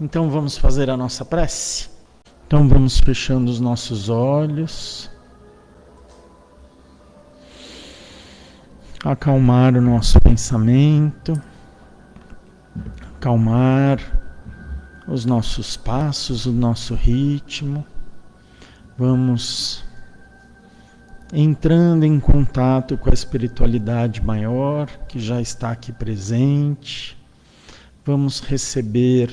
Então vamos fazer a nossa prece? Então vamos fechando os nossos olhos, acalmar o nosso pensamento, acalmar os nossos passos, o nosso ritmo. Vamos entrando em contato com a espiritualidade maior que já está aqui presente. Vamos receber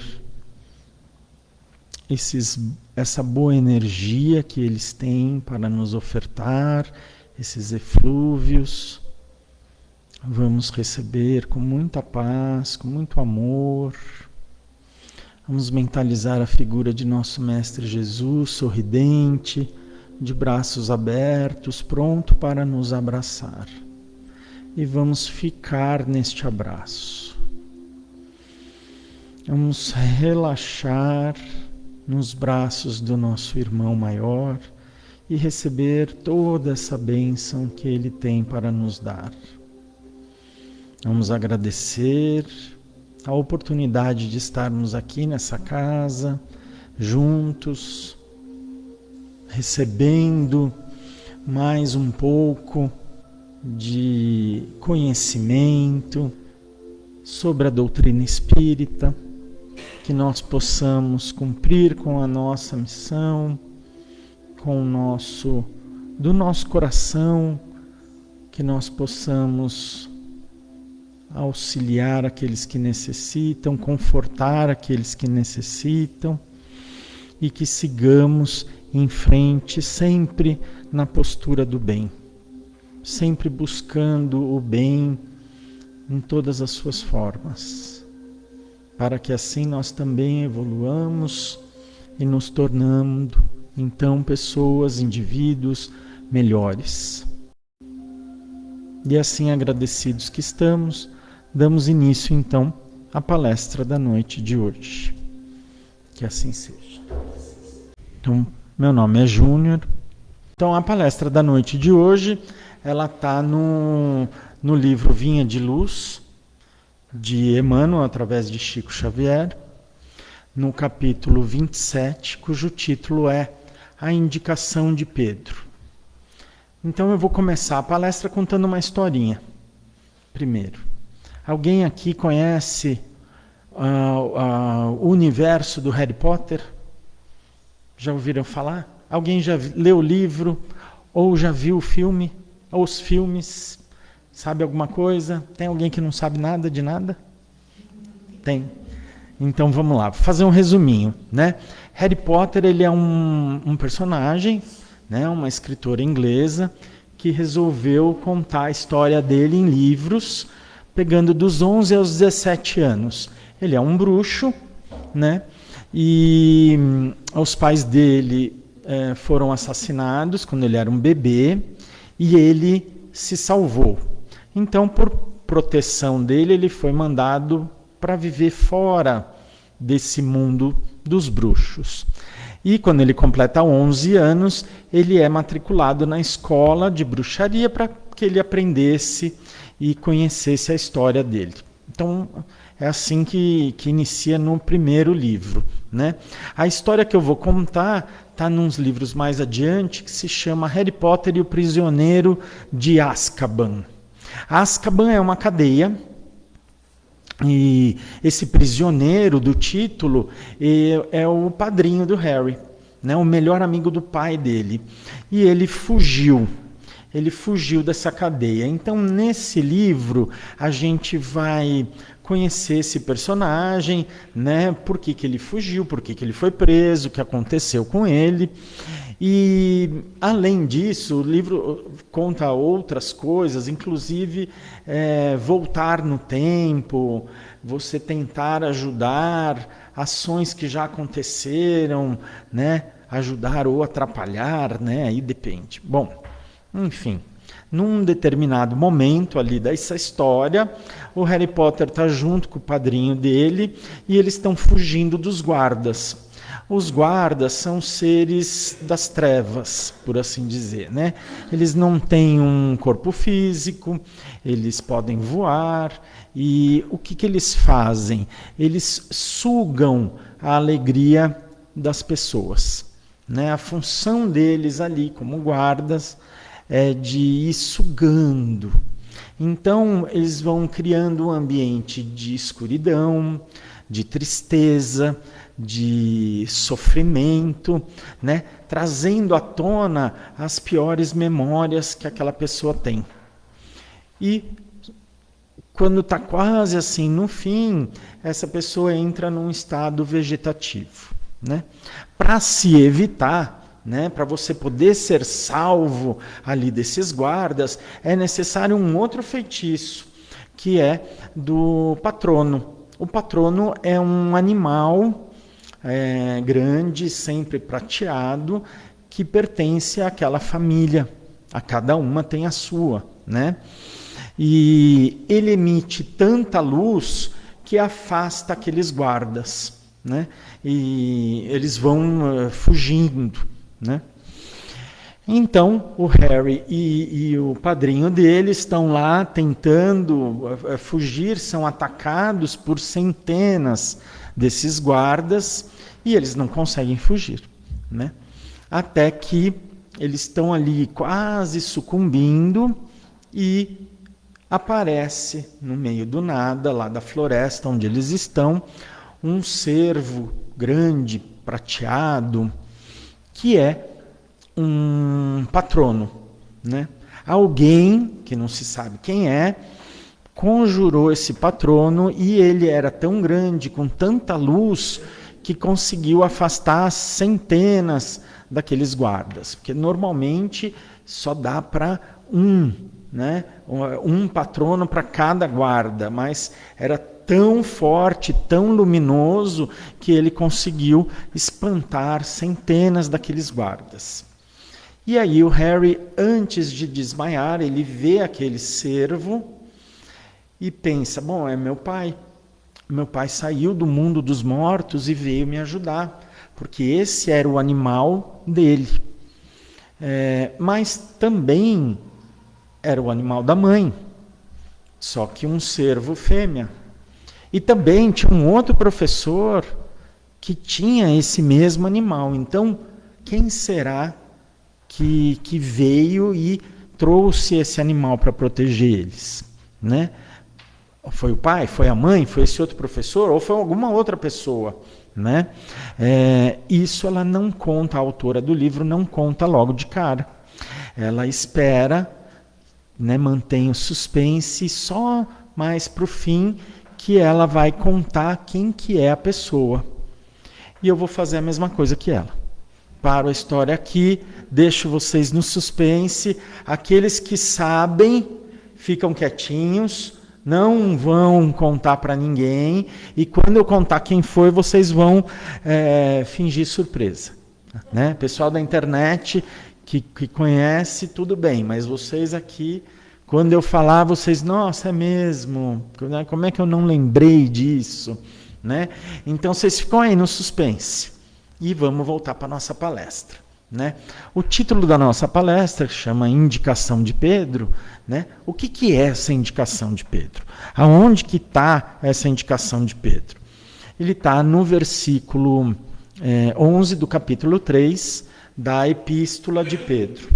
essa boa energia que eles têm para nos ofertar, esses eflúvios. Vamos receber com muita paz, com muito amor. Vamos mentalizar a figura de nosso Mestre Jesus, sorridente, de braços abertos, pronto para nos abraçar. E vamos ficar neste abraço. Vamos relaxar nos braços do nosso irmão maior e receber toda essa bênção que ele tem para nos dar. Vamos agradecer a oportunidade de estarmos aqui nessa casa, juntos, recebendo mais um pouco de conhecimento sobre a doutrina espírita, que nós possamos cumprir com a nossa missão, do nosso coração, que nós possamos auxiliar aqueles que necessitam, confortar aqueles que necessitam e que sigamos em frente sempre na postura do bem, sempre buscando o bem em todas as suas formas, para que assim nós também evoluamos e nos tornando então pessoas, indivíduos melhores. E assim agradecidos que estamos, damos início então à palestra da noite de hoje. Que assim seja. Então, meu nome é Júnior. Então, a palestra da noite de hoje, ela está no livro Vinha de Luz, de Emmanuel, através de Chico Xavier, no capítulo 27, cujo título é A Indicação de Pedro. Então eu vou começar a palestra contando uma historinha. Primeiro, alguém aqui conhece o universo do Harry Potter? Já ouviram falar? Alguém já leu o livro? Ou já viu o filme? Ou os filmes? Sabe alguma coisa? Tem alguém que não sabe nada de nada? Tem. Então vamos lá, vou fazer um resuminho, né? Harry Potter, ele é um personagem, né? Uma escritora inglesa que resolveu contar a história dele em livros, pegando dos 11 aos 17 anos. Ele é um bruxo, né? E os pais dele foram assassinados quando ele era um bebê e ele se salvou. Então, por proteção dele, ele foi mandado para viver fora desse mundo dos bruxos. E quando ele completa 11 anos, ele é matriculado na escola de bruxaria para que ele aprendesse e conhecesse a história dele. Então, é assim que inicia no primeiro livro, né? A história que eu vou contar está nos livros mais adiante, que se chama Harry Potter e o Prisioneiro de Azkaban. Azkaban é uma cadeia, e esse prisioneiro do título é o padrinho do Harry, né? O melhor amigo do pai dele. E ele fugiu dessa cadeia. Então, nesse livro, a gente vai conhecer esse personagem, né? Por que ele fugiu, por que ele foi preso, o que aconteceu com ele. E, além disso, o livro conta outras coisas, inclusive voltar no tempo, você tentar ajudar ações que já aconteceram, né? Ajudar ou atrapalhar, né? Aí depende. Bom, enfim, num determinado momento ali dessa história, o Harry Potter está junto com o padrinho dele e eles estão fugindo dos guardas. Os guardas são seres das trevas, por assim dizer, né? Eles não têm um corpo físico, eles podem voar, e o que eles fazem? Eles sugam a alegria das pessoas, né? A função deles ali, como guardas, é de ir sugando. Então, eles vão criando um ambiente de escuridão, de tristeza, de sofrimento, né? Trazendo à tona as piores memórias que aquela pessoa tem. E quando está quase assim no fim, essa pessoa entra num estado vegetativo, né? Para se evitar, né, para você poder ser salvo ali desses guardas, é necessário um outro feitiço, que é do patrono. O patrono é um animal grande, sempre prateado, que pertence àquela família. A cada uma tem a sua, né? E ele emite tanta luz que afasta aqueles guardas, né? E eles vão fugindo, né? Então, o Harry e o padrinho dele estão lá tentando fugir, são atacados por centenas desses guardas e eles não conseguem fugir, né? Até que eles estão ali quase sucumbindo e aparece no meio do nada, lá da floresta onde eles estão, um cervo grande, prateado, que é um patrono, né? Alguém, que não se sabe quem é, conjurou esse patrono e ele era tão grande, com tanta luz, que conseguiu afastar centenas daqueles guardas. Porque normalmente só dá para né? Um patrono para cada guarda, mas era tão forte, tão luminoso, que ele conseguiu espantar centenas daqueles guardas. E aí o Harry, antes de desmaiar, ele vê aquele cervo e pensa, bom, é meu pai. Meu pai saiu do mundo dos mortos e veio me ajudar, porque esse era o animal dele. Mas também era o animal da mãe, só que um cervo fêmea. E também tinha um outro professor que tinha esse mesmo animal. Então, quem será que veio e trouxe esse animal para proteger eles, né? Foi o pai? Foi a mãe? Foi esse outro professor? Ou foi alguma outra pessoa, né? Isso ela não conta, a autora do livro não conta logo de cara. Ela espera, né, mantém o suspense, só mais para o fim que ela vai contar quem que é a pessoa. E eu vou fazer a mesma coisa que ela. Paro a história aqui, deixo vocês no suspense. Aqueles que sabem ficam quietinhos, não vão contar para ninguém. E quando eu contar quem foi, vocês vão fingir surpresa, né? Pessoal da internet que conhece, tudo bem, mas vocês aqui, quando eu falar, vocês, nossa, é mesmo? Como é que eu não lembrei disso? Né? Então vocês ficam aí no suspense. E vamos voltar para a nossa palestra, né? O título da nossa palestra chama Indicação de Pedro, né? O que é essa indicação de Pedro? Aonde que está essa indicação de Pedro? Ele está no versículo 11 do capítulo 3 da Epístola de Pedro.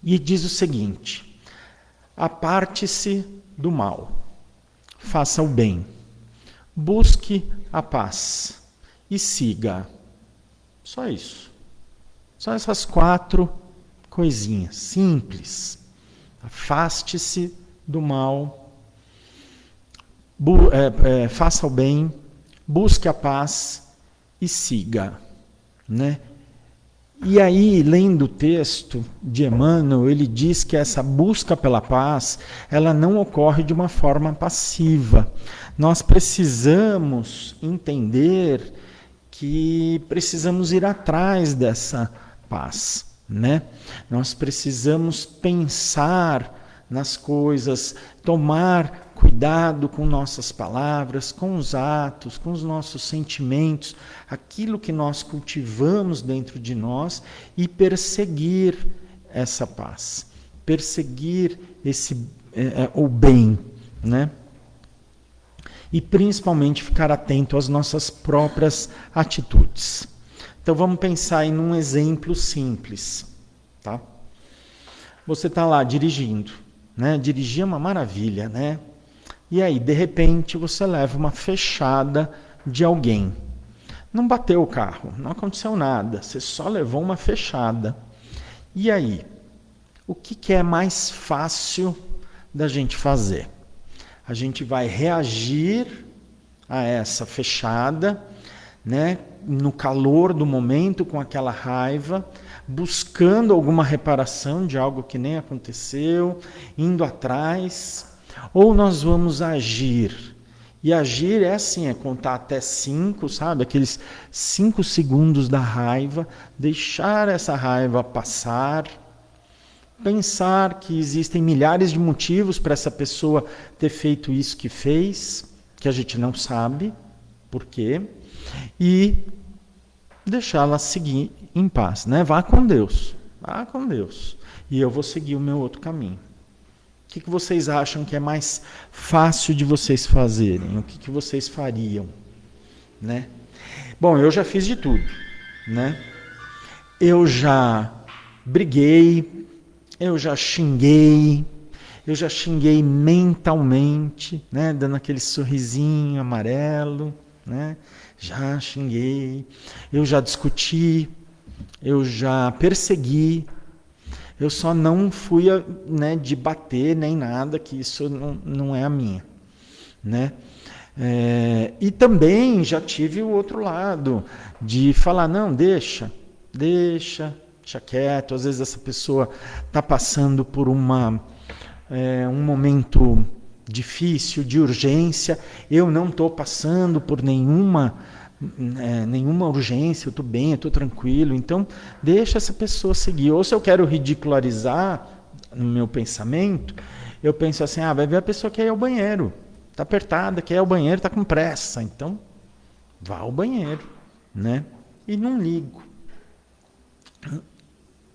E diz o seguinte: aparte-se do mal, faça o bem, busque a paz e siga. Só isso. Só essas 4 coisinhas simples. Afaste-se do mal, faça o bem, busque a paz e siga, né? E aí, lendo o texto de Emmanuel, ele diz que essa busca pela paz, ela não ocorre de uma forma passiva. Nós precisamos entender que precisamos ir atrás dessa paz, né? Nós precisamos pensar nas coisas, tomar cuidado com nossas palavras, com os atos, com os nossos sentimentos, aquilo que nós cultivamos dentro de nós e perseguir essa paz, perseguir o bem, né? E principalmente ficar atento às nossas próprias atitudes. Então vamos pensar em um exemplo simples, tá? Você está lá dirigindo, né? Dirigir é uma maravilha, né? E aí, de repente, você leva uma fechada de alguém. Não bateu o carro, não aconteceu nada, você só levou uma fechada. E aí, o que é mais fácil da gente fazer? A gente vai reagir a essa fechada, né, no calor do momento, com aquela raiva, buscando alguma reparação de algo que nem aconteceu, indo atrás, ou nós vamos agir. E agir é assim, é contar até 5, sabe? Aqueles 5 segundos da raiva, deixar essa raiva passar, pensar que existem milhares de motivos para essa pessoa ter feito isso que fez, que a gente não sabe por quê, e deixá-la seguir em paz, né? Vá com Deus, e eu vou seguir o meu outro caminho. O que vocês acham que é mais fácil de vocês fazerem? O que vocês fariam, né? Bom, eu já fiz de tudo, né? Eu já briguei, eu já xinguei mentalmente, né? Dando aquele sorrisinho amarelo, né? Já xinguei, eu já discuti, eu já persegui, eu só não fui, né, de bater nem nada, que isso não é a minha, né? E também já tive o outro lado, de falar, não, deixa quieto. Às vezes essa pessoa está passando por um momento difícil, de urgência, eu não estou passando por nenhuma urgência, eu estou bem, eu estou tranquilo, então deixa essa pessoa seguir. Ou se eu quero ridicularizar no meu pensamento, eu penso assim, vai ver a pessoa que quer ir ao banheiro, está apertada, quer ir ao banheiro, está com pressa, então vá ao banheiro, né? E não ligo.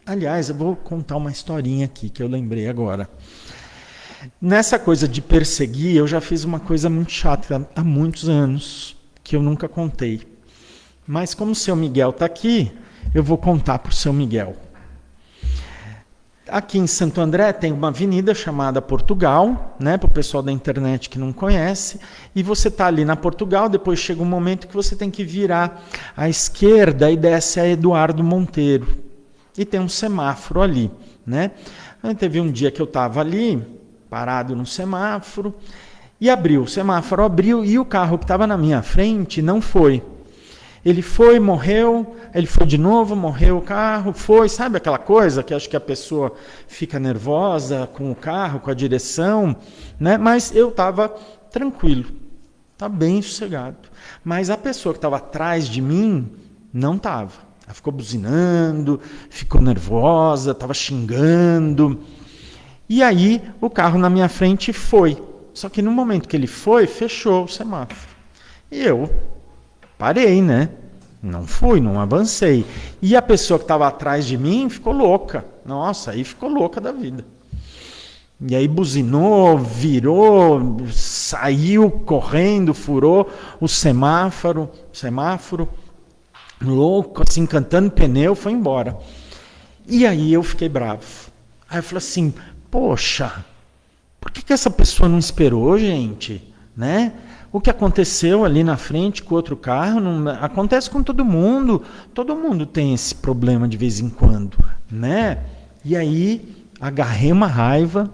Aliás, eu vou contar uma historinha aqui que eu lembrei agora. Nessa coisa de perseguir, eu já fiz uma coisa muito chata há muitos anos, que eu nunca contei. Mas como o seu Miguel está aqui, eu vou contar para o seu Miguel. Aqui em Santo André tem uma avenida chamada Portugal, né, para o pessoal da internet que não conhece, e você está ali na Portugal, depois chega um momento que você tem que virar à esquerda e desce a Eduardo Monteiro. E tem um semáforo ali, né? Aí teve um dia que eu estava ali, parado no semáforo, e o semáforo abriu e o carro que estava na minha frente não foi. Ele foi, morreu, ele foi de novo, morreu o carro, sabe aquela coisa que acho que a pessoa fica nervosa com o carro, com a direção, né? Mas eu estava tranquilo, estava bem sossegado. Mas a pessoa que estava atrás de mim não estava. Ela ficou buzinando, ficou nervosa, estava xingando. E aí o carro na minha frente foi. Só que no momento que ele foi, fechou o semáforo. E eu parei, né? Não fui, não avancei. E a pessoa que estava atrás de mim ficou louca. Nossa, aí ficou louca da vida. E aí buzinou, virou, saiu correndo, furou o semáforo, louco, assim, cantando pneu, foi embora. E aí eu fiquei bravo. Aí eu falei assim, poxa, por que essa pessoa não esperou, gente? Né? O que aconteceu ali na frente com o outro carro acontece com todo mundo tem esse problema de vez em quando, né? E aí agarrei uma raiva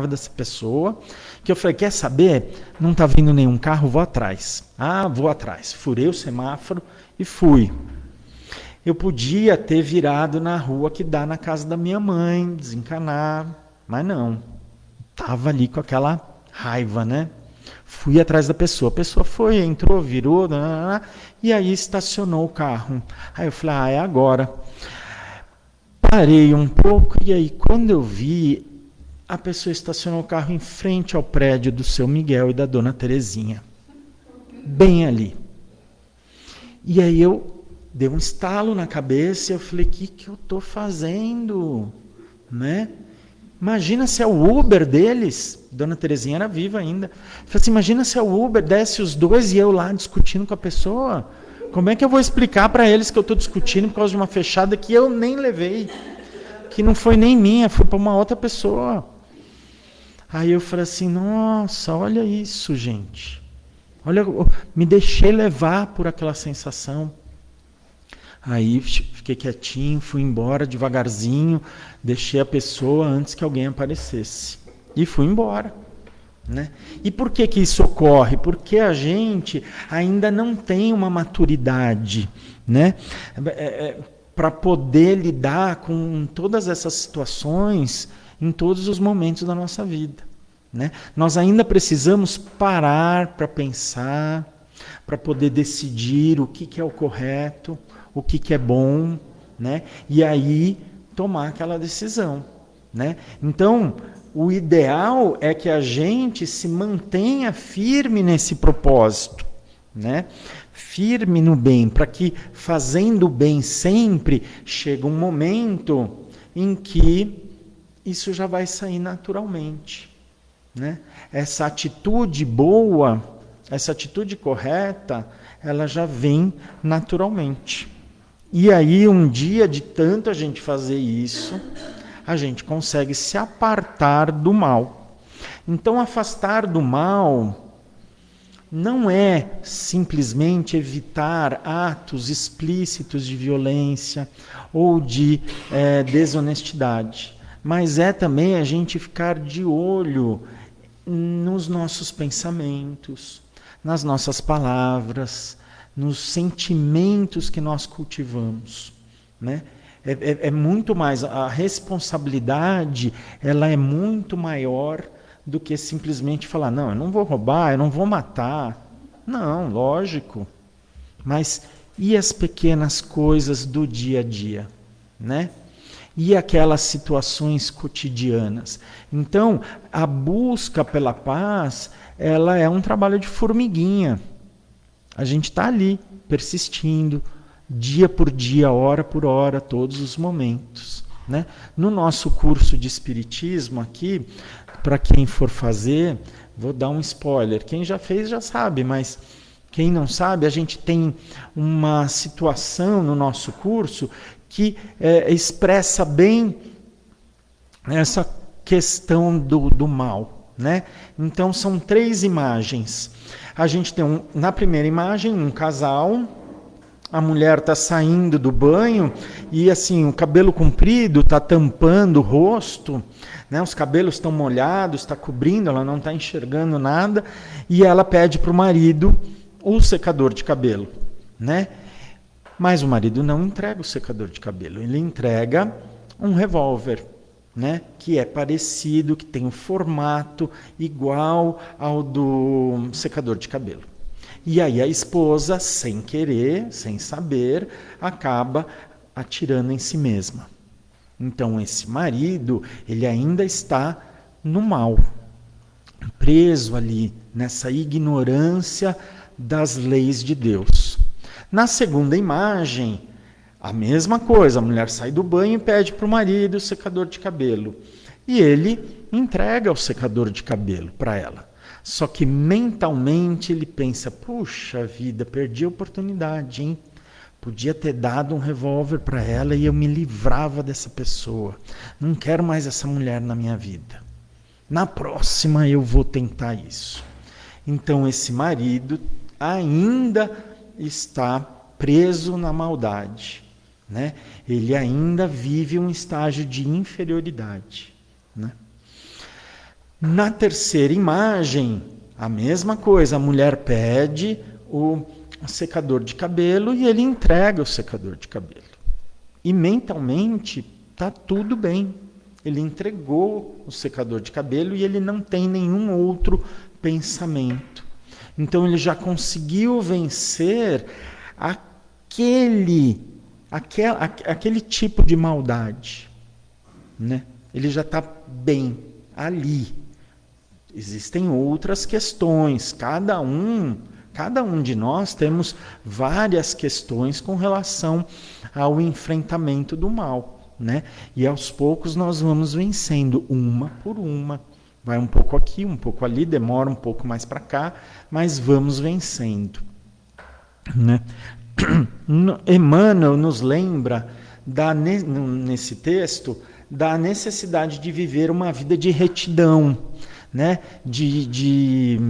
dessa pessoa, que eu falei, quer saber? Não está vindo nenhum carro, vou atrás. Vou atrás. Furei o semáforo e fui. Eu podia ter virado na rua que dá na casa da minha mãe, desencanar, mas não. Estava ali com aquela raiva, né? Fui atrás da pessoa. A pessoa foi, entrou, virou, e aí estacionou o carro. Aí eu falei, é agora. Parei um pouco, e aí quando eu vi, a pessoa estacionou o carro em frente ao prédio do seu Miguel e da dona Terezinha. Bem ali. E aí eu dei um estalo na cabeça e eu falei, o que eu estou fazendo? Né? Imagina se é o Uber deles. Dona Terezinha era viva ainda. Eu falei assim, imagina se é o Uber, desce os dois e eu lá discutindo com a pessoa. Como é que eu vou explicar para eles que eu estou discutindo por causa de uma fechada que eu nem levei? Que não foi nem minha, foi para uma outra pessoa. Aí eu falei assim, nossa, olha isso, gente. Olha, me deixei levar por aquela sensação. Aí fiquei quietinho, fui embora devagarzinho, deixei a pessoa antes que alguém aparecesse. E fui embora. Né? E por que isso ocorre? Porque a gente ainda não tem uma maturidade, né? Para poder lidar com todas essas situações em todos os momentos da nossa vida. Né? Nós ainda precisamos parar para pensar, para poder decidir o que é o correto, o que é bom, né? E aí tomar aquela decisão. Né? Então, o ideal é que a gente se mantenha firme nesse propósito, né? Firme no bem, para que fazendo o bem sempre, chega um momento em que isso já vai sair naturalmente. Né? Essa atitude boa, essa atitude correta, ela já vem naturalmente. E aí um dia de tanto a gente fazer isso, a gente consegue se apartar do mal. Então, afastar do mal não é simplesmente evitar atos explícitos de violência ou de desonestidade, mas é também a gente ficar de olho nos nossos pensamentos, nas nossas palavras, nos sentimentos que nós cultivamos, né? É muito mais, a responsabilidade, ela é muito maior do que simplesmente falar, não, eu não vou roubar, eu não vou matar. Não, lógico. Mas e as pequenas coisas do dia a dia, né? E aquelas situações cotidianas. Então, a busca pela paz, ela é um trabalho de formiguinha. A gente está ali, persistindo, dia por dia, hora por hora, todos os momentos. Né? No nosso curso de Espiritismo aqui, para quem for fazer, vou dar um spoiler. Quem já fez já sabe, mas quem não sabe, a gente tem uma situação no nosso curso que expressa bem essa questão do mal. Né? Então, são 3 imagens. A gente tem, na primeira imagem, um casal. A mulher está saindo do banho e assim, o cabelo comprido está tampando o rosto, né? Os cabelos estão molhados, está cobrindo, ela não está enxergando nada, e ela pede para o marido o secador de cabelo. Né? Mas o marido não entrega o secador de cabelo, ele entrega um revólver, né? Que é parecido, que tem um formato igual ao do secador de cabelo. E aí a esposa, sem querer, sem saber, acaba atirando em si mesma. Então esse marido, ele ainda está no mal, preso ali nessa ignorância das leis de Deus. Na segunda imagem, a mesma coisa, a mulher sai do banho e pede para o marido o secador de cabelo. E ele entrega o secador de cabelo para ela. Só que mentalmente ele pensa, puxa vida, perdi a oportunidade, hein? Podia ter dado um revólver para ela e eu me livrava dessa pessoa. Não quero mais essa mulher na minha vida. Na próxima eu vou tentar isso. Então esse marido ainda está preso na maldade, né? Ele ainda vive um estágio de inferioridade, né? Na terceira imagem, a mesma coisa, a mulher pede o secador de cabelo e ele entrega o secador de cabelo. E mentalmente está tudo bem. Ele entregou o secador de cabelo e ele não tem nenhum outro pensamento. Então ele já conseguiu vencer aquele tipo de maldade, né? Ele já está bem. ali. Existem outras questões, cada um de nós temos várias questões com relação ao enfrentamento do mal, né? E aos poucos nós vamos vencendo uma por uma. Vai um pouco aqui, um pouco ali, demora um pouco mais para cá, mas vamos vencendo, né? Emmanuel nos lembra, nesse texto, da necessidade de viver uma vida de retidão, né? De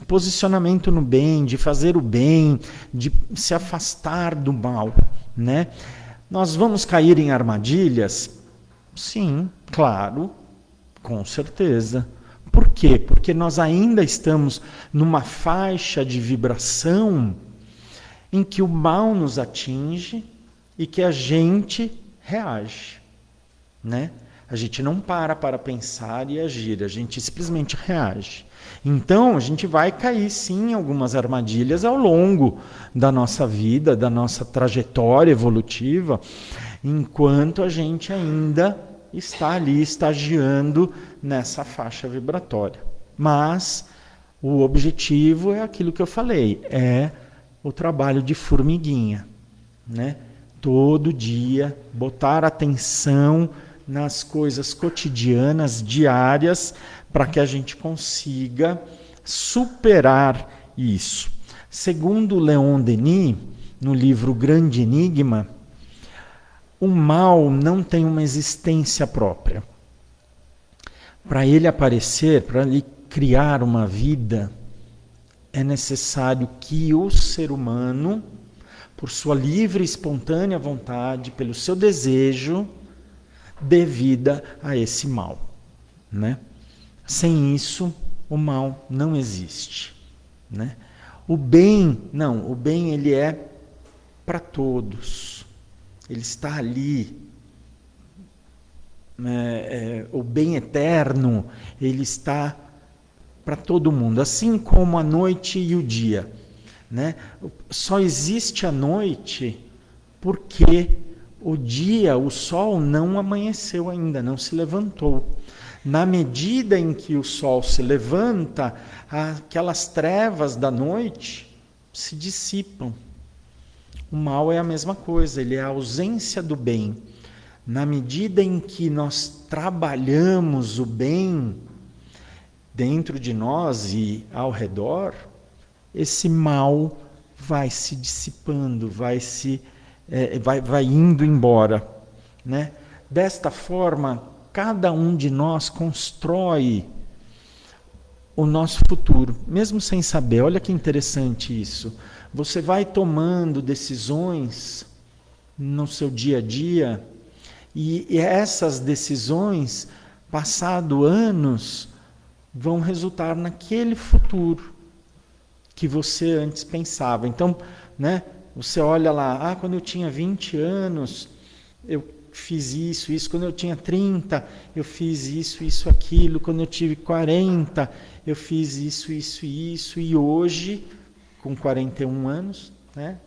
posicionamento no bem, de fazer o bem, de se afastar do mal, né? Nós vamos cair em armadilhas? Sim, claro, com certeza. Por quê? Porque nós ainda estamos numa faixa de vibração em que o mal nos atinge e que a gente reage, né? A gente não para pensar e agir, a gente simplesmente reage. Então, a gente vai cair, sim, em algumas armadilhas ao longo da nossa vida, da nossa trajetória evolutiva, enquanto a gente ainda está ali estagiando nessa faixa vibratória. Mas o objetivo é aquilo que eu falei, é o trabalho de formiguinha, né? Todo dia, botar atenção nas coisas cotidianas, diárias, para que a gente consiga superar isso. Segundo Leon Denis, no livro Grande Enigma, o mal não tem uma existência própria. Para ele aparecer, para ele criar uma vida, é necessário que o ser humano, por sua livre e espontânea vontade, pelo seu desejo, dê vida a esse mal, né? Sem isso, o mal não existe, né? O bem, não, o bem ele é para todos, ele está ali, o bem eterno, ele está para todo mundo, assim como a noite e o dia, né? Só existe a noite porque o dia, o sol não amanheceu ainda, não se levantou. Na medida em que o sol se levanta, aquelas trevas da noite se dissipam. O mal é a mesma coisa, ele é a ausência do bem. Na medida em que nós trabalhamos o bem dentro de nós e ao redor, esse mal vai se dissipando, vai indo embora, né? Desta forma, cada um de nós constrói o nosso futuro, mesmo sem saber. Olha que interessante isso. Você vai tomando decisões no seu dia a dia e essas decisões, passado anos, vão resultar naquele futuro que você antes pensava. Então, né? Você olha lá, quando eu tinha 20 anos, eu fiz isso, quando eu tinha 30, eu fiz isso, aquilo, quando eu tive 40, eu fiz isso, e hoje, com 41 anos, né?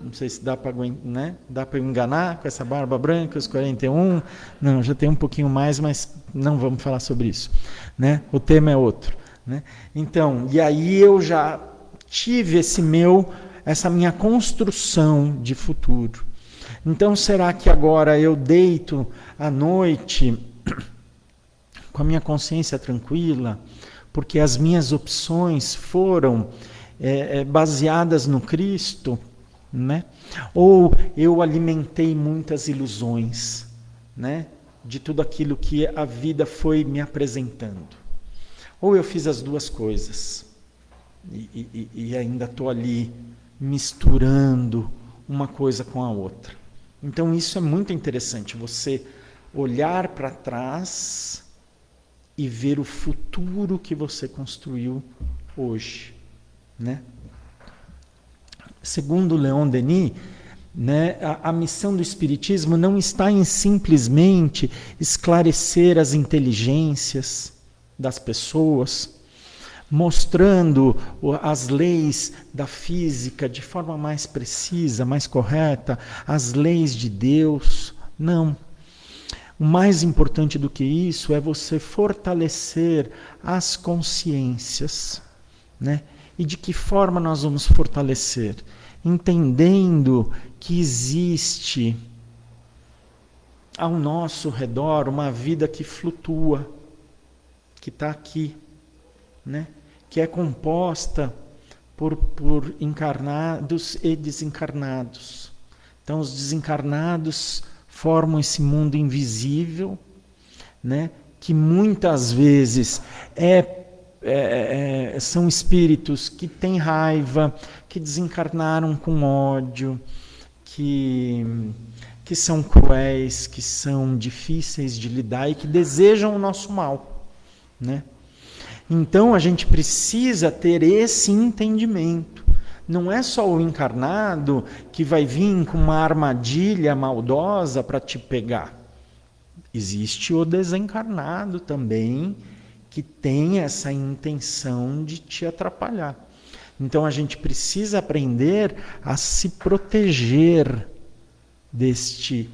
Não sei se dá para, né? Dá para enganar com essa barba branca, os 41, não, já tem um pouquinho mais, mas não vamos falar sobre isso, né? O tema é outro, né? Então, e aí eu já tive essa minha construção de futuro. Então, será que agora eu deito à noite com a minha consciência tranquila, porque as minhas opções foram baseadas no Cristo, né? Ou eu alimentei muitas ilusões, né? De tudo aquilo que a vida foi me apresentando. Ou eu fiz as duas coisas e ainda estou ali misturando uma coisa com a outra. Então isso é muito interessante, você olhar para trás e ver o futuro que você construiu hoje, né? Segundo Leon Denis, né, a missão do Espiritismo não está em simplesmente esclarecer as inteligências das pessoas, mostrando as leis da física de forma mais precisa, mais correta, as leis de Deus. Não. O mais importante do que isso é você fortalecer as consciências, né? E de que forma nós vamos fortalecer? Entendendo que existe ao nosso redor uma vida que flutua, que está aqui, né? Que é composta por encarnados e desencarnados. Então, os desencarnados formam esse mundo invisível, né? Que muitas vezes são espíritos que têm raiva, que desencarnaram com ódio, que são cruéis, que são difíceis de lidar e que desejam o nosso mal, né? Então a gente precisa ter esse entendimento. Não é só o encarnado que vai vir com uma armadilha maldosa para te pegar. Existe o desencarnado também, que tem essa intenção de te atrapalhar. Então a gente precisa aprender a se proteger deste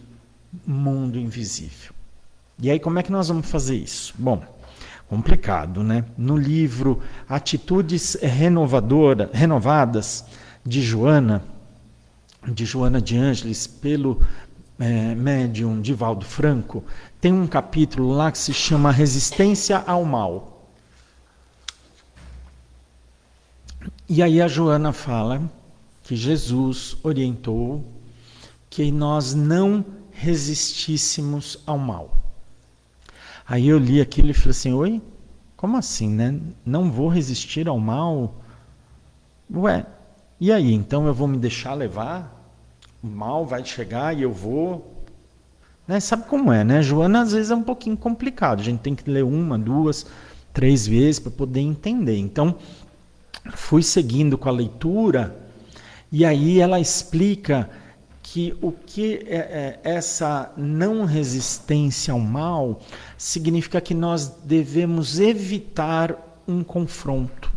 mundo invisível. E aí como é que nós vamos fazer isso? Bom, complicado, né? No livro Atitudes Renovadas de Joana de Ângeles, pelo médium Divaldo Franco, tem um capítulo lá que se chama Resistência ao Mal. E aí a Joana fala que Jesus orientou que nós não resistíssemos ao mal. Aí eu li aquilo e falei assim, oi? Como assim, né? Não vou resistir ao mal? Ué, e aí? Então eu vou me deixar levar? O mal vai chegar e eu vou... Né? Sabe como é, né? Joana às vezes é um pouquinho complicado. A gente tem que ler 1, 2, 3 vezes para poder entender. Então, fui seguindo com a leitura e aí ela explica que o que é essa não resistência ao mal significa que nós devemos evitar um confronto.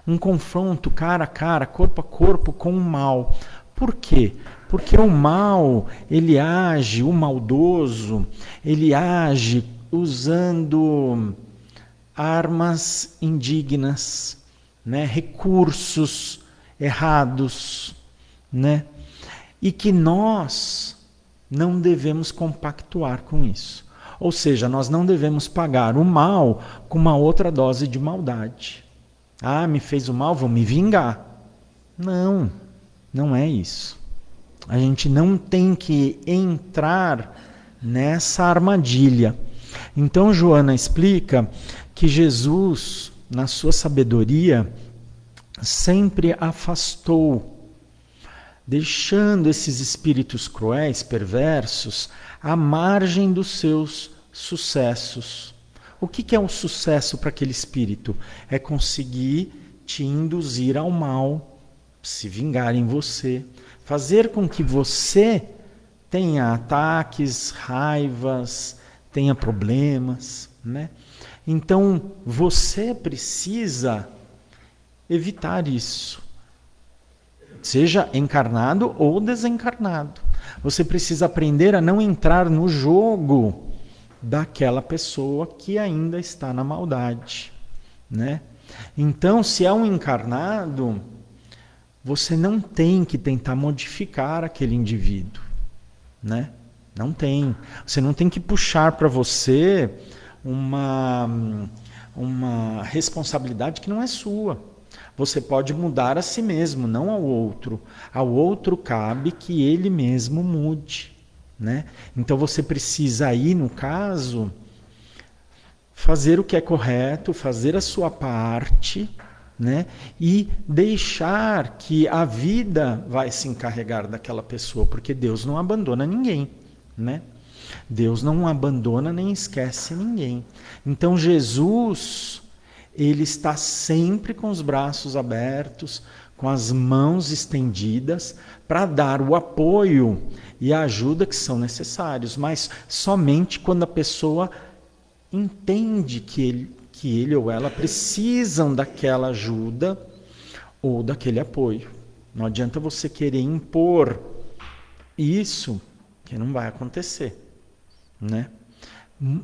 Um confronto cara a cara, corpo a corpo com o mal. Por quê? Porque o mal, ele age, o maldoso, ele age usando armas indignas, né? Recursos errados, né? E que nós não devemos compactuar com isso. Ou seja, nós não devemos pagar o mal com uma outra dose de maldade. Ah, me fez o mal, vou me vingar. Não, não é isso. A gente não tem que entrar nessa armadilha. Então, Joana explica que Jesus, na sua sabedoria, sempre afastou, deixando esses espíritos cruéis, perversos, à margem dos seus sucessos. O que é um sucesso para aquele espírito? É conseguir te induzir ao mal, se vingar em você, fazer com que você tenha ataques, raivas, tenha problemas, né? Então, você precisa evitar isso. Seja encarnado ou desencarnado. Você precisa aprender a não entrar no jogo daquela pessoa que ainda está na maldade, né? Então, se é um encarnado, você não tem que tentar modificar aquele indivíduo, né? Não tem. Você não tem que puxar para você uma responsabilidade que não é sua. Você pode mudar a si mesmo, não ao outro. Ao outro cabe que ele mesmo mude, né? Então você precisa aí, no caso, fazer o que é correto, fazer a sua parte, né? E deixar que a vida vai se encarregar daquela pessoa, porque Deus não abandona ninguém, né? Deus não abandona nem esquece ninguém. Então Jesus, ele está sempre com os braços abertos, com as mãos estendidas, para dar o apoio e a ajuda que são necessários, mas somente quando a pessoa entende que ele ou ela precisam daquela ajuda ou daquele apoio. Não adianta você querer impor isso, que não vai acontecer. né?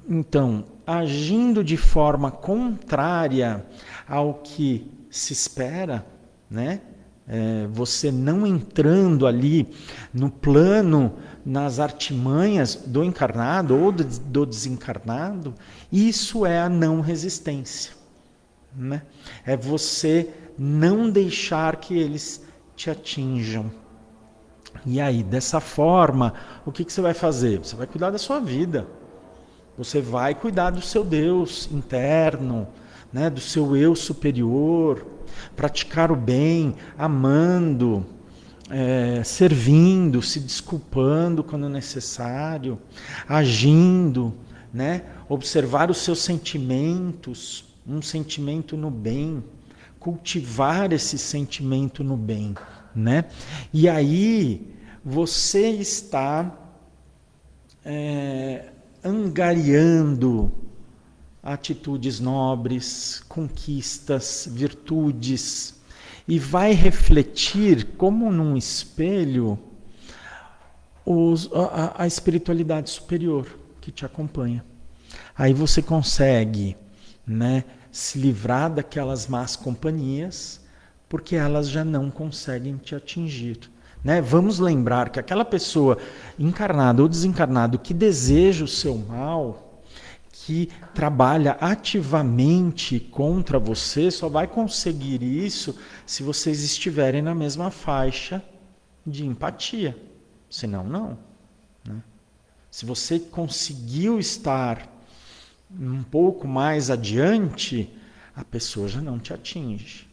Então, agindo de forma contrária ao que se espera, né? Você não entrando ali no plano, nas artimanhas do encarnado ou do desencarnado, isso é a não resistência, né? É você não deixar que eles te atinjam. E aí, dessa forma, o que você vai fazer? Você vai cuidar da sua vida. Você vai cuidar do seu Deus interno, né? Do seu eu superior, praticar o bem, amando, servindo, se desculpando quando necessário, agindo, né? Observar os seus sentimentos, um sentimento no bem, cultivar esse sentimento no bem, né? E aí você está angariando atitudes nobres, conquistas, virtudes, e vai refletir como num espelho a espiritualidade superior que te acompanha. Aí você consegue, né, se livrar daquelas más companhias, porque elas já não conseguem te atingir. Né? Vamos lembrar que aquela pessoa encarnada ou desencarnada que deseja o seu mal, que trabalha ativamente contra você, só vai conseguir isso se vocês estiverem na mesma faixa de empatia. Senão, não. Né? Se você conseguiu estar um pouco mais adiante, a pessoa já não te atinge.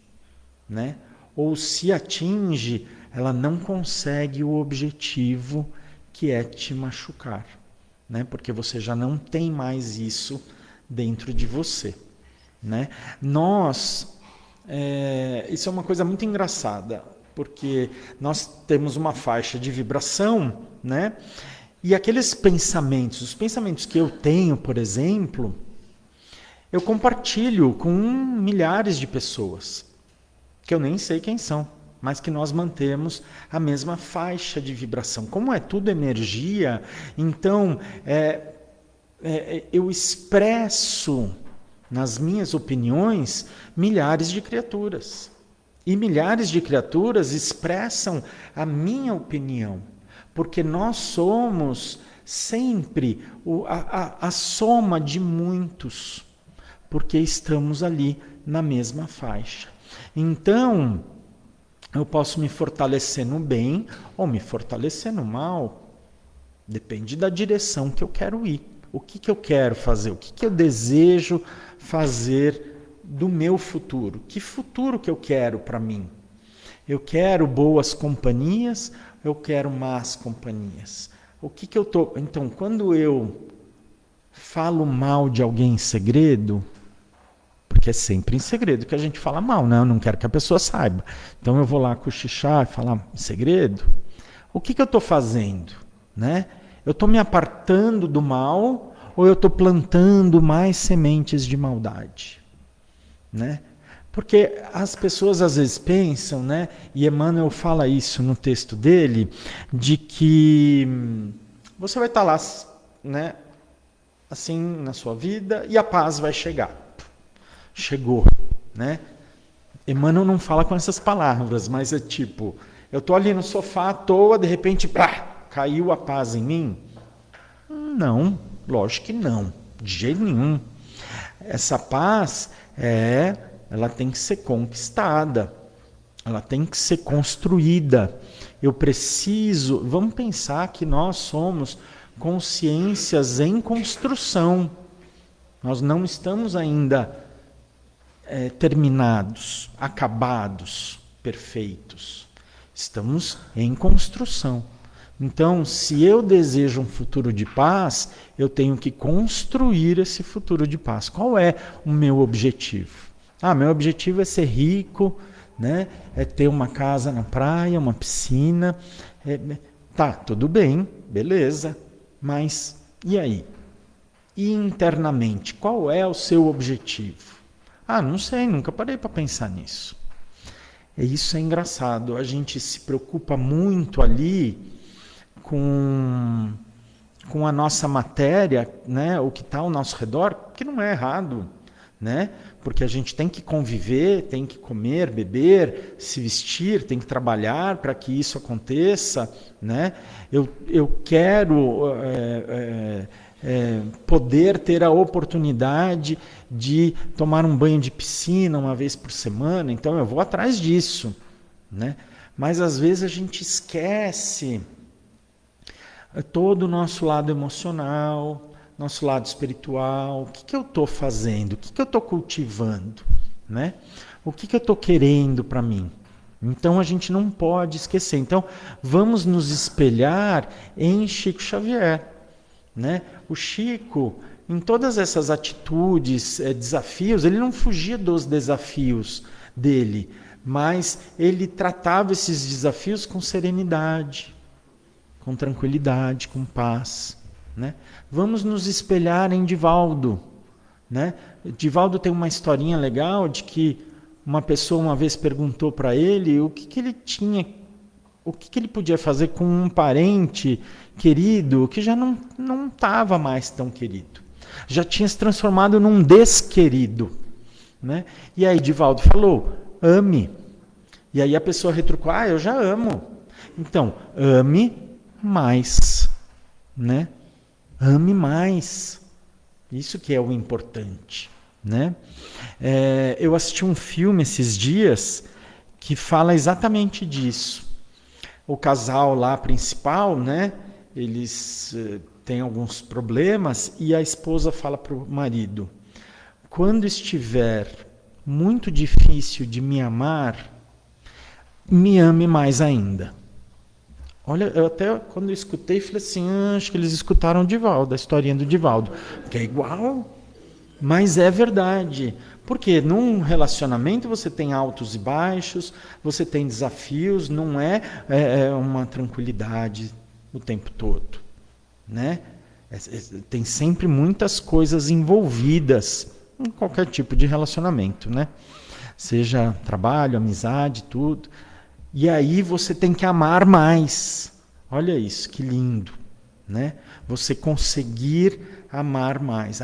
Né? Ou se atinge, ela não consegue o objetivo que é te machucar, né? Porque você já não tem mais isso dentro de você, né? Isso é uma coisa muito engraçada, porque nós temos uma faixa de vibração, né? E aqueles pensamentos, os pensamentos que eu tenho, por exemplo, eu compartilho com milhares de pessoas, que eu nem sei quem são, mas que nós mantemos a mesma faixa de vibração. Como é tudo energia, então eu expresso nas minhas opiniões milhares de criaturas. E milhares de criaturas expressam a minha opinião, porque nós somos sempre a soma de muitos, porque estamos ali na mesma faixa. Então, eu posso me fortalecer no bem ou me fortalecer no mal. Depende da direção que eu quero ir. O que eu quero fazer? O que eu desejo fazer do meu futuro? Que futuro que eu quero para mim? Eu quero boas companhias, eu quero más companhias. O que eu tô? Então, quando eu falo mal de alguém em segredo, porque é sempre em segredo que a gente fala mal, né? Eu não quero que a pessoa saiba. Então eu vou lá cochichar e falar em segredo. O que eu estou fazendo? Né? Eu estou me apartando do mal ou eu estou plantando mais sementes de maldade? Né? Porque as pessoas às vezes pensam, né? E Emmanuel fala isso no texto dele, de que você vai estar lá, né? Assim na sua vida e a paz vai chegar. Chegou, né? Emmanuel não fala com essas palavras, mas é tipo, eu tô ali no sofá à toa, de repente, caiu a paz em mim? Não, lógico que não, de jeito nenhum. Essa paz, ela tem que ser conquistada, ela tem que ser construída. Eu preciso, vamos pensar que nós somos consciências em construção. Nós não estamos ainda terminados, acabados, perfeitos. Estamos em construção. Então, se eu desejo um futuro de paz, eu tenho que construir esse futuro de paz. Qual é o meu objetivo? Meu objetivo é ser rico, né? É ter uma casa na praia, uma piscina. Tá, tudo bem, beleza. Mas e aí? E internamente, qual é o seu objetivo? Não sei, nunca parei para pensar nisso. Isso é engraçado, a gente se preocupa muito ali com com a nossa matéria, né, o que está ao nosso redor, que não é errado, né? Porque a gente tem que conviver, tem que comer, beber, se vestir, tem que trabalhar para que isso aconteça, né? Eu quero poder ter a oportunidade de tomar um banho de piscina uma vez por semana, então eu vou atrás disso, né? Mas às vezes a gente esquece todo o nosso lado emocional, nosso lado espiritual. O que eu estou fazendo? O que eu estou cultivando? Né? O que eu estou querendo para mim? Então a gente não pode esquecer. Então vamos nos espelhar em Chico Xavier. Né? O Chico, em todas essas atitudes, desafios, ele não fugia dos desafios dele, mas ele tratava esses desafios com serenidade, com tranquilidade, com paz. Né? Vamos nos espelhar em Divaldo. Né? Divaldo tem uma historinha legal de que uma pessoa uma vez perguntou para ele o que ele tinha, o que ele podia fazer com um parente querido que já não estava mais tão querido. Já tinha se transformado num desquerido. Né? E aí Divaldo falou, ame. E aí a pessoa retrucou, eu já amo. Então, ame mais. Né? Ame mais. Isso que é o importante. Né? Eu assisti um filme esses dias que fala exatamente disso. O casal lá principal, né? Eles têm alguns problemas e a esposa fala para o marido, quando estiver muito difícil de me amar, me ame mais ainda. Olha, eu até quando eu escutei, falei assim, acho que eles escutaram o Divaldo, a historinha do Divaldo, que é igual, mas é verdade. Porque num relacionamento você tem altos e baixos, você tem desafios, não é uma tranquilidade o tempo todo. Né? Tem sempre muitas coisas envolvidas em qualquer tipo de relacionamento. Né? Seja trabalho, amizade, tudo. E aí você tem que amar mais. Olha isso, que lindo. Né? Você conseguir amar mais.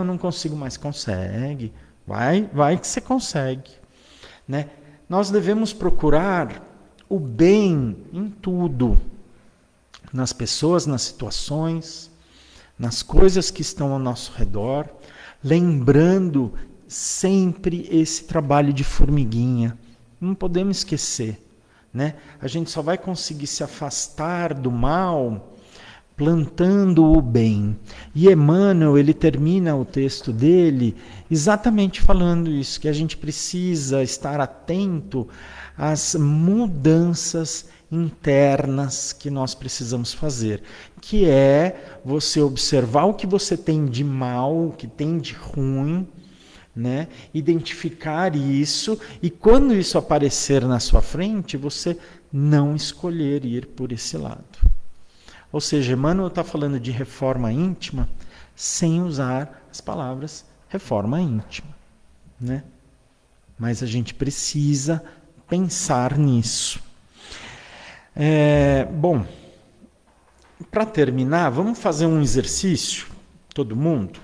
Não consigo mais. Consegue. Vai que você consegue. Né? Nós devemos procurar o bem em tudo. Nas pessoas, nas situações, nas coisas que estão ao nosso redor. Lembrando sempre esse trabalho de formiguinha. Não podemos esquecer. Né? A gente só vai conseguir se afastar do mal plantando o bem. E Emmanuel, ele termina o texto dele exatamente falando isso, que a gente precisa estar atento às mudanças internas que nós precisamos fazer, que é você observar o que você tem de mal, o que tem de ruim, né? Identificar isso, e quando isso aparecer na sua frente, você não escolher ir por esse lado. Ou seja, Emmanuel está falando de reforma íntima sem usar as palavras reforma íntima. Né? Mas a gente precisa pensar nisso. Bom, para terminar, vamos fazer um exercício, todo mundo?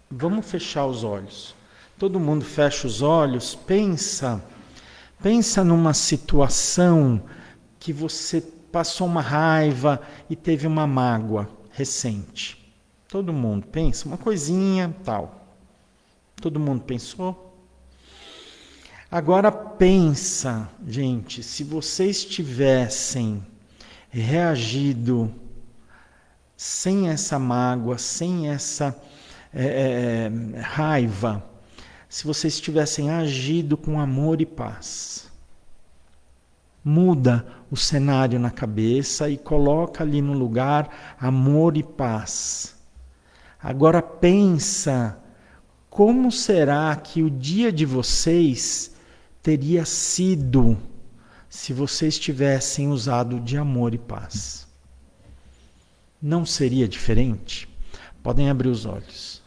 Vamos fechar os olhos. Todo mundo fecha os olhos, pensa numa situação que você passou uma raiva e teve uma mágoa recente. Todo mundo pensa, uma coisinha, tal. Todo mundo pensou? Agora pensa, gente, se vocês tivessem reagido sem essa mágoa, sem essa raiva, se vocês tivessem agido com amor e paz. Muda o cenário na cabeça e coloca ali no lugar amor e paz. Agora pensa, como será que o dia de vocês teria sido se vocês tivessem usado de amor e paz? Não seria diferente? Podem abrir os olhos.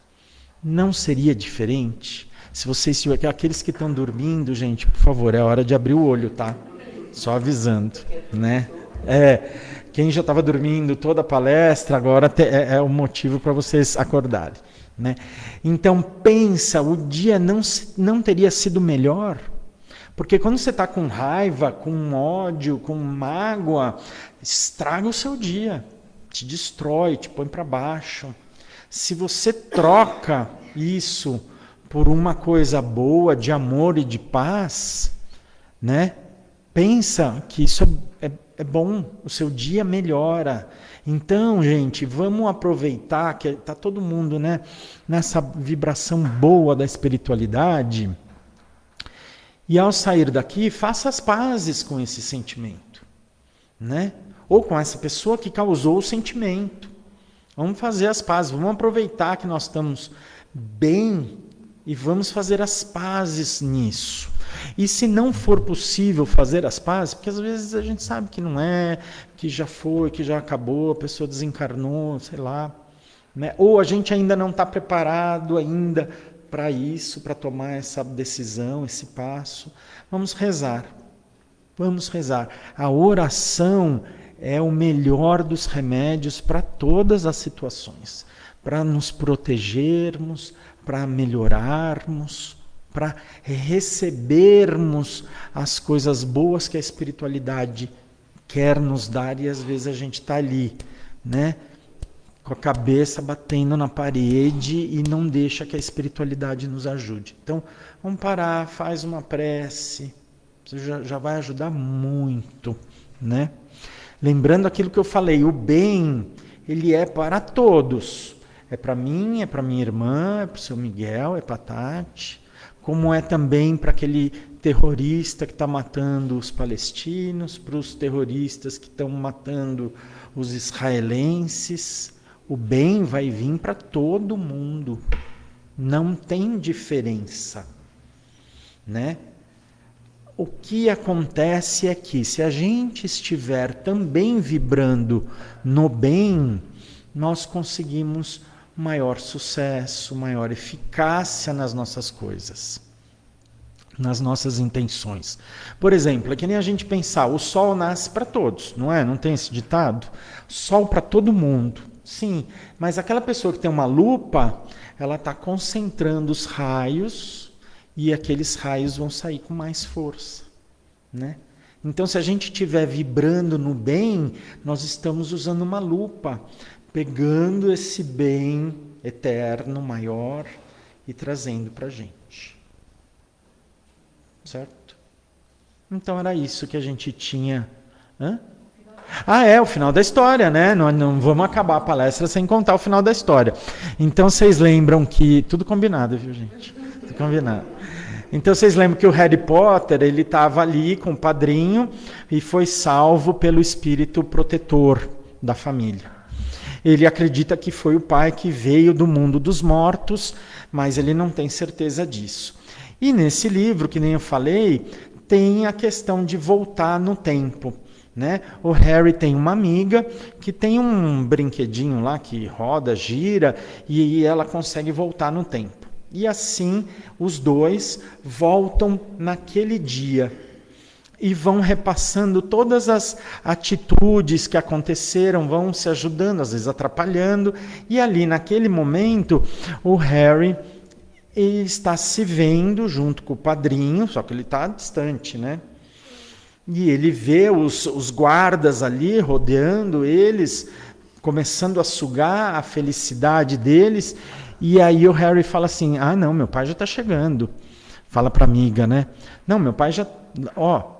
Não seria diferente? Se vocês tiverem, aqueles que estão dormindo, gente, por favor, é hora de abrir o olho, tá? Só avisando, né? Quem já estava dormindo toda a palestra, agora é o motivo para vocês acordarem. Né? Então pensa, o dia não teria sido melhor, porque quando você está com raiva, com ódio, com mágoa, estraga o seu dia, te destrói, te põe para baixo. Se você troca isso por uma coisa boa, de amor e de paz, né? Pensa que isso é bom, o seu dia melhora. Então, gente, vamos aproveitar que está todo mundo, né, nessa vibração boa da espiritualidade. E ao sair daqui, faça as pazes com esse sentimento, né? Ou com essa pessoa que causou o sentimento. Vamos fazer as pazes, vamos aproveitar que nós estamos bem e vamos fazer as pazes nisso. E se não for possível fazer as pazes, porque às vezes a gente sabe que não é, que já foi, que já acabou, a pessoa desencarnou, sei lá, né? Ou a gente ainda não está preparado ainda para isso, para tomar essa decisão, esse passo. Vamos rezar. Vamos rezar. A oração é o melhor dos remédios para todas as situações, para nos protegermos, para melhorarmos, para recebermos as coisas boas que a espiritualidade quer nos dar, e às vezes a gente está ali, né, com a cabeça batendo na parede e não deixa que a espiritualidade nos ajude. Então, vamos parar, faz uma prece, isso já vai ajudar muito, né? Lembrando aquilo que eu falei, o bem, ele é para todos. É para mim, é para minha irmã, é para o seu Miguel, é para a Tati, como é também para aquele terrorista que está matando os palestinos, para os terroristas que estão matando os israelenses. O bem vai vir para todo mundo, não tem diferença, né? O que acontece é que, se a gente estiver também vibrando no bem, nós conseguimos maior sucesso, maior eficácia nas nossas coisas, nas nossas intenções. Por exemplo, é que nem a gente pensar, o sol nasce para todos, não é? Não tem esse ditado? Sol para todo mundo. Sim, mas aquela pessoa que tem uma lupa, ela está concentrando os raios e aqueles raios vão sair com mais força, né? Então, se a gente estiver vibrando no bem, nós estamos usando uma lupa, pegando esse bem eterno, maior, e trazendo para a gente. Certo? Então, era isso que a gente tinha. Hã? O final da história, né? Não vamos acabar a palestra sem contar o final da história. Então, vocês lembram que... Tudo combinado, viu, gente? Tudo combinado. Então, vocês lembram que o Harry Potter, ele estava ali com o padrinho e foi salvo pelo espírito protetor da família. Ele acredita que foi o pai que veio do mundo dos mortos, mas ele não tem certeza disso. E nesse livro, que nem eu falei, tem a questão de voltar no tempo, né? O Harry tem uma amiga que tem um brinquedinho lá que roda, gira, e ela consegue voltar no tempo. E assim os dois voltam naquele dia e vão repassando todas as atitudes que aconteceram, vão se ajudando, às vezes atrapalhando, e ali naquele momento o Harry está se vendo junto com o padrinho, só que ele está distante, né? E ele vê os guardas ali rodeando eles, começando a sugar a felicidade deles, e aí o Harry fala assim, não, meu pai já está chegando. Fala para a amiga, né? Não, meu pai já...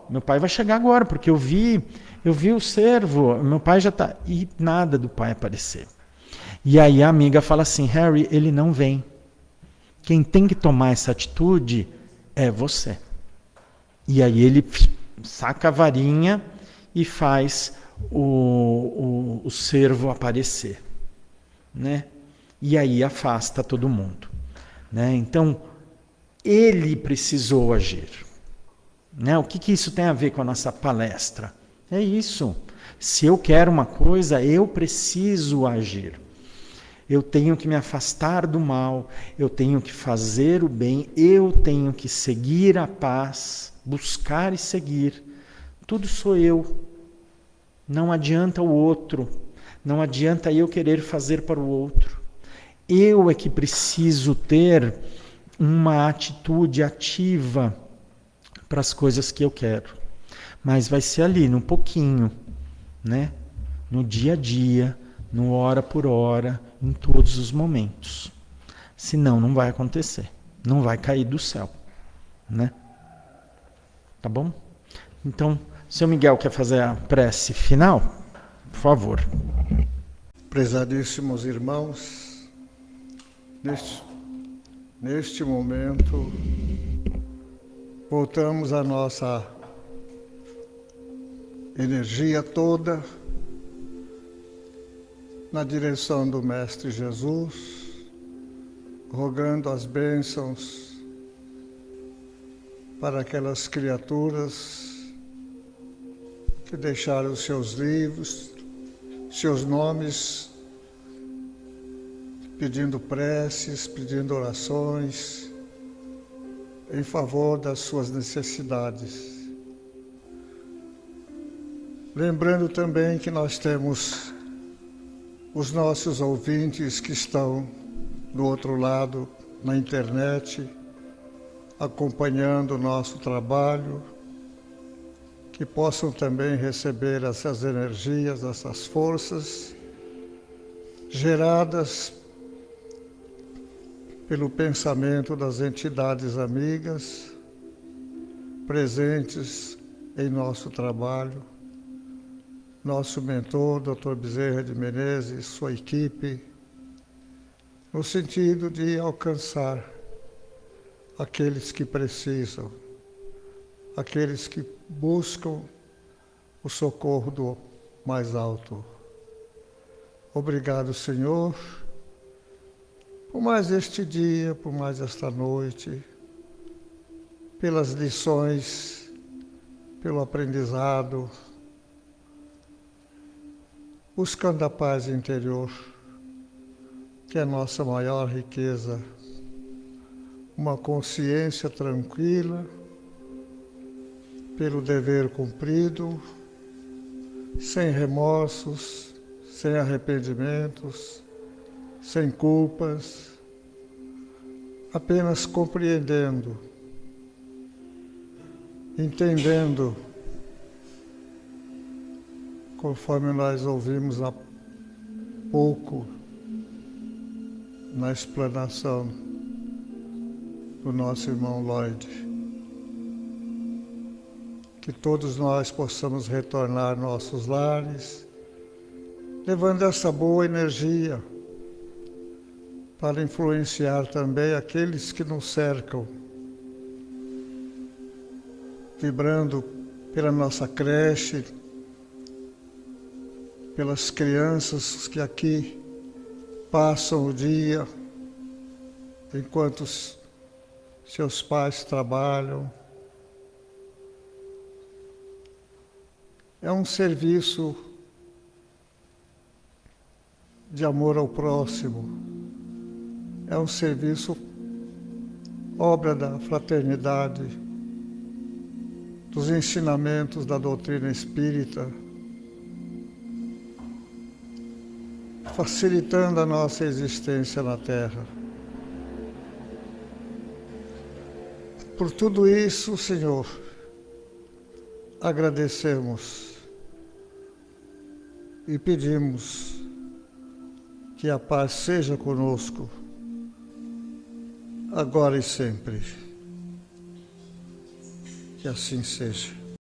meu pai vai chegar agora, porque eu vi o servo, meu pai já está... E nada do pai aparecer. E aí a amiga fala assim, Harry, ele não vem. Quem tem que tomar essa atitude é você. E aí ele saca a varinha e faz o servo aparecer, né? E aí afasta todo mundo, né? Então, ele precisou agir, né? O que isso tem a ver com a nossa palestra? É isso. Se eu quero uma coisa, eu preciso agir. Eu tenho que me afastar do mal, eu tenho que fazer o bem, eu tenho que seguir a paz, buscar e seguir. Tudo sou eu. Não adianta o outro. Não adianta eu querer fazer para o outro. Eu é que preciso ter uma atitude ativa para as coisas que eu quero. Mas vai ser ali, no pouquinho, né? No dia a dia, no hora por hora, em todos os momentos. Senão não vai acontecer. Não vai cair do céu, né? Tá bom? Então, seu Miguel quer fazer a prece final? Por favor. Prezadíssimos irmãos, neste momento, voltamos a nossa energia toda na direção do Mestre Jesus, rogando as bênçãos para aquelas criaturas que deixaram os seus livros, seus nomes, pedindo preces, pedindo orações em favor das suas necessidades. Lembrando também que nós temos os nossos ouvintes que estão do outro lado, na internet, acompanhando o nosso trabalho, que possam também receber essas energias, essas forças geradas pelo pensamento das entidades amigas presentes em nosso trabalho, nosso mentor, Dr. Bezerra de Menezes, sua equipe, no sentido de alcançar aqueles que precisam, aqueles que buscam o socorro do mais alto. Obrigado, Senhor, por mais este dia, por mais esta noite, pelas lições, pelo aprendizado, buscando a paz interior, que é a nossa maior riqueza, uma consciência tranquila, pelo dever cumprido, sem remorsos, sem arrependimentos, sem culpas, apenas compreendendo, entendendo, conforme nós ouvimos há pouco na explanação do nosso irmão Lloyd, que todos nós possamos retornar aos nossos lares, levando essa boa energia para influenciar também aqueles que nos cercam, vibrando pela nossa creche, pelas crianças que aqui passam o dia enquanto seus pais trabalham. É um serviço de amor ao próximo, é um serviço, obra da fraternidade, dos ensinamentos da doutrina espírita, facilitando a nossa existência na Terra. Por tudo isso, Senhor, agradecemos e pedimos que a paz seja conosco, agora e sempre. Que assim seja.